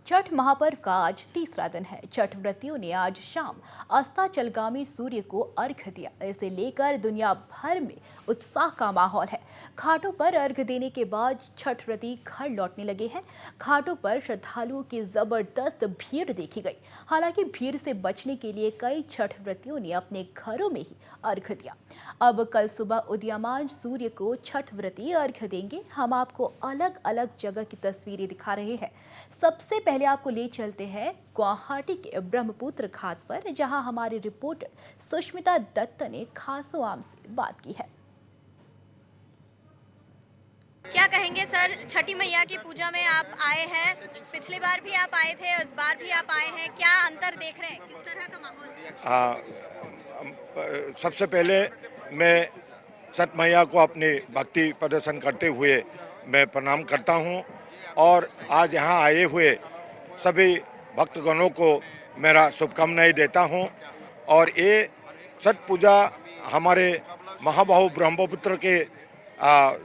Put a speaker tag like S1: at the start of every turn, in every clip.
S1: छठ महापर्व का आज तीसरा दिन है। छठ व्रतियों ने आज शाम अस्ताचलगामी सूर्य को अर्घ्य दिया। इसे लेकर दुनिया भर में उत्साह का माहौल है। घाटों पर अर्घ्य देने के बाद छठ व्रती घर लौटने लगे हैं। घाटों पर श्रद्धालुओं की जबरदस्त भीड़ देखी गई। हालांकि भीड़ से बचने के लिए कई छठ व्रतियों ने अपने घरों में ही अर्घ्य दिया। अब कल सुबह उदीयमान सूर्य को छठ व्रती अर्घ्य देंगे। हम आपको अलग अलग जगह की तस्वीरें दिखा रहे हैं। सबसे पहले आपको ले चलते हैं गुवाहाटी के ब्रह्मपुत्र घाट पर, जहां हमारे रिपोर्टर सुष्मिता दत्त ने खासो आम से बात की है।
S2: क्या कहेंगे सर, छठी मैया की पूजा में आप आए हैं, पिछली बार भी आप आए थे, इस बार भी आप आए हैं, क्या अंतर देख रहे हैं, किस तरह का माहौल?
S3: सबसे पहले मैं छठ मैया को अपनी भक्ति प्रदर्शन करते हुए मैं प्रणाम करता हूं और आज यहां आए हुए सभी भक्तगणों को मेरा शुभकामनाएं देता हूं। और ये छठ पूजा हमारे महाबाहु ब्रह्मपुत्र के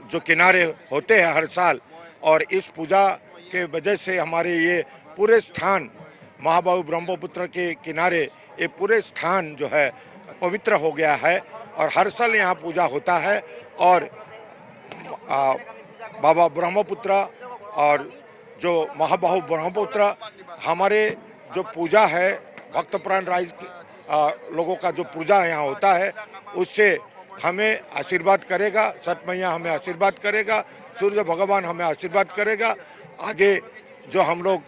S3: जो किनारे होते हैं हर साल, और इस पूजा के वजह से हमारे ये पूरे स्थान महाबाहु ब्रह्मपुत्र के किनारे ये पूरे स्थान जो है पवित्र हो गया है और हर साल यहाँ पूजा होता है। और बाबा ब्रह्मपुत्र और जो महाबाहु ब्रह्मपुत्र हमारे जो पूजा है भक्त प्राण राज लोगों का जो पूजा यहाँ होता है उससे हमें आशीर्वाद करेगा। छठ मैया हमें आशीर्वाद करेगा, सूर्य भगवान हमें आशीर्वाद करेगा। आगे जो हम लोग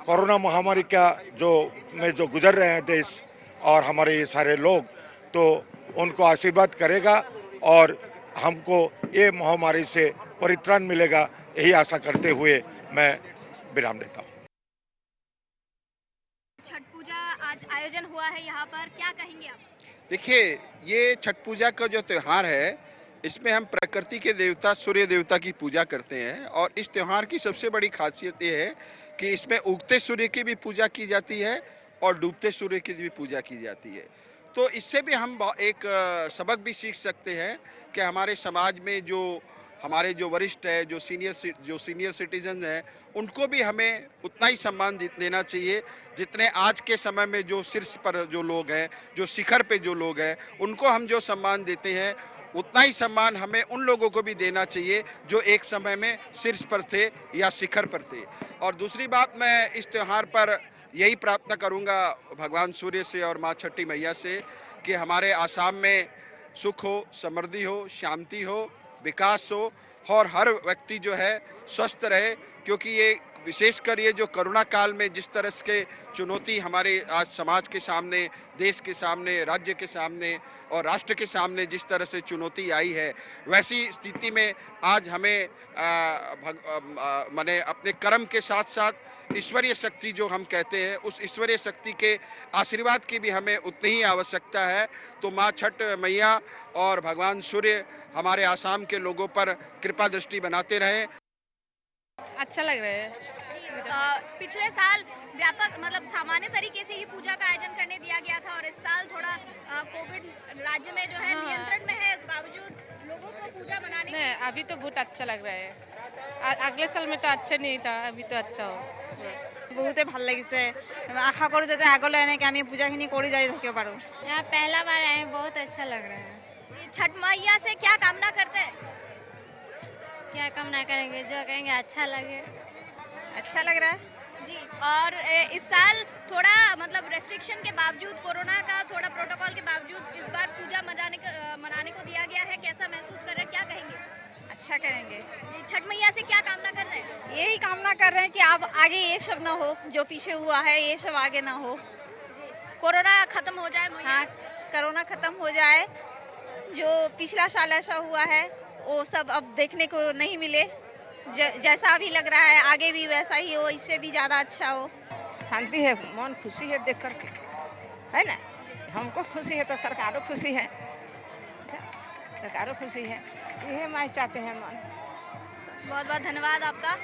S3: कोरोना महामारी का जो गुजर रहे हैं देश और हमारे ये सारे लोग, तो उनको आशीर्वाद करेगा और हमको ये महामारी से परित्राण मिलेगा, यही आशा करते हुए मैं विराम देता हूँ।
S2: छठ पूजा आज आयोजन हुआ है यहाँ पर, क्या कहेंगे आप?
S4: देखिए, ये छठ पूजा का जो त्यौहार है, इसमें हम प्रकृति के देवता सूर्य देवता की पूजा करते हैं। और इस त्यौहार की सबसे बड़ी खासियत ये है कि इसमें उगते सूर्य की भी पूजा की जाती है और डूबते सूर्य की भी पूजा की जाती है। तो इससे भी हम एक सबक भी सीख सकते हैं कि हमारे समाज में हमारे जो वरिष्ठ है, जो सीनियर सिटीजन हैं, उनको भी हमें उतना ही सम्मान देना चाहिए जितने आज के समय में जो शीर्ष पर जो लोग हैं, जो शिखर पे जो लोग हैं, उनको हम जो सम्मान देते हैं उतना ही सम्मान हमें उन लोगों को भी देना चाहिए जो एक समय में शीर्ष पर थे या शिखर पर थे। और दूसरी बात, मैं इस त्यौहार पर यही प्रार्थना करूंगा भगवान सूर्य से और माँ छठी मैया से कि हमारे आसाम में सुख हो, समृद्धि हो, शांति हो, विकास हो और हर व्यक्ति जो है स्वस्थ रहे। क्योंकि ये विशेषकर ये जो कोरोना काल में जिस तरह के चुनौती हमारे आज समाज के सामने, देश के सामने, राज्य के सामने और राष्ट्र के सामने जिस तरह से चुनौती आई है, वैसी स्थिति में आज हमें माने अपने कर्म के साथ साथ ईश्वरीय शक्ति जो हम कहते हैं, उस ईश्वरीय शक्ति के आशीर्वाद की भी हमें उतनी ही आवश्यकता है। तो माँ छठ मैया और भगवान सूर्य हमारे आसाम के लोगों पर कृपा दृष्टि बनाते रहे।
S5: अच्छा लग रहा है।
S2: पिछले साल व्यापक मतलब सामान्य तरीके से ही पूजा का आयोजन करने दिया गया था और इस साल थोड़ा कोविड राज्य में जो है नियंत्रण में है, इस बावजूद लोगों को पूजा मनाने
S5: नहीं, अभी तो बहुत अच्छा लग रहा है। अगले साल में तो अच्छा नहीं था, अभी तो अच्छा हो।
S6: बहुते ভাল লাগিছে। आशा करूँ যাতে আগলৈ এনেকৈ আমি পূজাখিনি কৰি যাই থাকিব পাৰোঁ।
S7: यहाँ पहला बार आए, बहुत अच्छा लग रहा है।
S2: छठ मैया से क्या कामना करते हैं?
S7: क्या कामना करेंगे, जो कहेंगे अच्छा लगे।
S6: अच्छा लग रहा है
S2: जी। और इस साल थोड़ा मतलब रेस्ट्रिक्शन के बावजूद, कोरोना का थोड़ा प्रोटोकॉल के बावजूद इस बार पूजा मनाने को दिया गया है, कैसा महसूस कर रहे हैं, क्या कहेंगे?
S6: अच्छा करेंगे।
S2: छठ मैया से क्या कामना कर रहे हैं?
S6: यही कामना कर रहे हैं कि अब आगे ये सब ना हो, जो पीछे हुआ है ये सब आगे ना हो।
S2: कोरोना खत्म हो जाए मैया।
S6: हाँ, कोरोना खत्म हो जाए, जो पिछला साल ऐसा हुआ है वो सब अब देखने को नहीं मिले। जैसा अभी लग रहा है आगे भी वैसा ही हो, इससे भी ज़्यादा अच्छा हो।
S8: शांति है, मन खुशी है देख करके, है ना। हमको खुशी है तो सरकारों खुशी है, सरकारों खुशी है, यही मैं चाहते हैं मन।
S2: बहुत बहुत धन्यवाद आपका।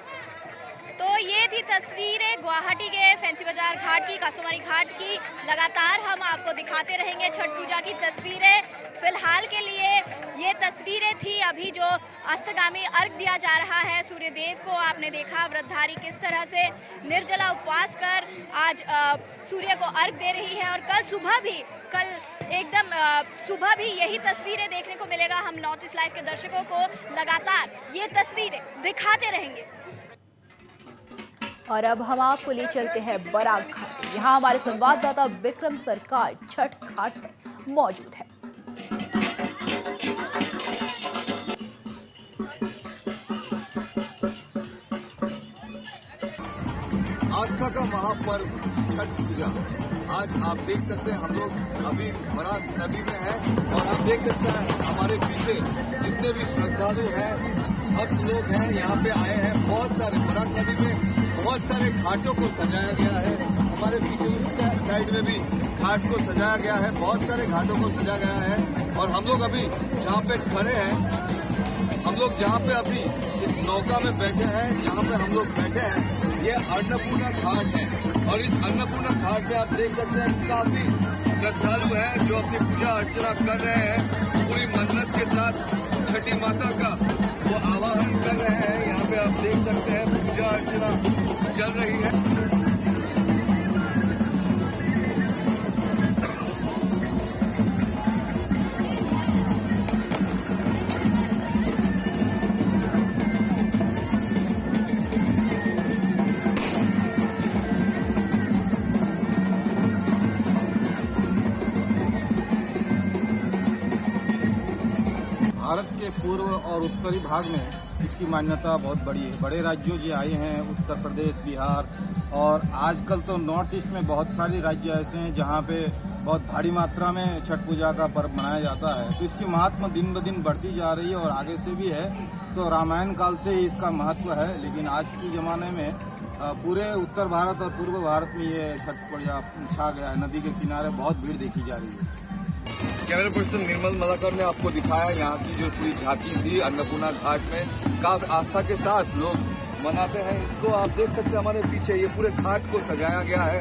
S2: तो ये थी तस्वीरें गुवाहाटी के फैंसी बाजार घाट की, कासोमारी घाट की। लगातार हम आपको दिखाते रहेंगे छठ पूजा की तस्वीरें। फिलहाल के लिए ये तस्वीरें थी अभी जो अस्तगामी अर्घ दिया जा रहा है सूर्य देव को। आपने देखा व्रतधारी किस तरह से निर्जला उपवास कर आज सूर्य को अर्घ दे रही है। और कल एकदम सुबह भी यही तस्वीरें देखने को मिलेगा। हम नॉर्थ ईस्ट लाइव के दर्शकों को लगातार ये तस्वीरें दिखाते रहेंगे।
S1: और अब हम आपको ले चलते हैं बराक घाट। यहाँ हमारे संवाददाता विक्रम सरकार छठ घाट पर मौजूद है।
S9: आस्था का महापर्व छठ पूजा। आज आप देख सकते हैं हम लोग अभी बराक नदी में हैं और आप देख सकते हैं हमारे पीछे जितने भी श्रद्धालु हैं, भक्त लोग हैं, यहाँ पे आए हैं। बहुत सारे बराक नदी में बहुत सारे घाटों को सजाया गया है। हमारे पीछे उसके साइड में भी घाट को सजाया गया है, बहुत सारे घाटों को सजाया गया है। और हम लोग अभी जहाँ पे खड़े हैं, हम लोग जहाँ पे अभी इस नौका में बैठे हैं, जहाँ पे हम लोग बैठे हैं, ये अन्नपूर्णा घाट है। और इस अन्नपूर्णा घाट पे आप देख सकते हैं काफी श्रद्धालु हैं जो अपनी पूजा अर्चना कर रहे हैं। पूरी मन्नत के साथ छठी माता का वो आवाहन कर रहे हैं। यहाँ पे आप देख सकते हैं पूजा अर्चना चल रही है।
S10: भारत के पूर्व और उत्तरी भाग में इसकी मान्यता बहुत बड़ी है। बड़े राज्यों जो आए हैं, उत्तर प्रदेश, बिहार, और आजकल तो नॉर्थ ईस्ट में बहुत सारे राज्य ऐसे हैं जहाँ पे बहुत भारी मात्रा में छठ पूजा का पर्व मनाया जाता है। तो इसकी महत्व दिन ब दिन बढ़ती जा रही है और आगे से भी है। तो रामायण काल से ही इसका महत्व है, लेकिन आज के ज़माने में पूरे उत्तर भारत और पूर्व भारत में ये छठ पूजा छा गया है। नदी के किनारे बहुत भीड़ देखी जा रही है।
S9: कैमरा पर्सन निर्मल मलाकर ने आपको दिखाया यहाँ की जो पूरी झांकी थी अन्नपूर्णा घाट में। काफी आस्था के साथ लोग मनाते हैं इसको। आप देख सकते हैं हमारे पीछे ये पूरे घाट को सजाया गया है।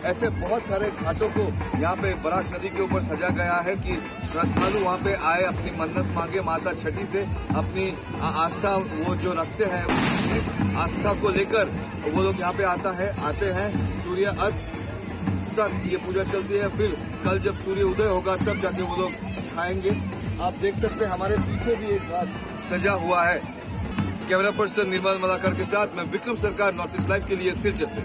S9: ऐसे बहुत सारे घाटों को यहाँ पे बराक नदी के ऊपर सजा गया है कि श्रद्धालु वहाँ पे आए, अपनी मन्नत मांगे माता छठी से, अपनी आस्था वो जो रखते हैं, आस्था को लेकर वो लोग यहाँ पे आते हैं। सूर्य अस्त तक ये पूजा चलती है। फिर कल जब सूर्य उदय होगा तब जाके वो लोग खाएंगे। आप देख सकते हैं हमारे पीछे भी एक घाट सजा हुआ है। कैमरा पर्सन निर्मल मलाकर के साथ मैं विक्रम सरकार, नॉर्थ ईस्ट लाइव के लिए सिलचर से।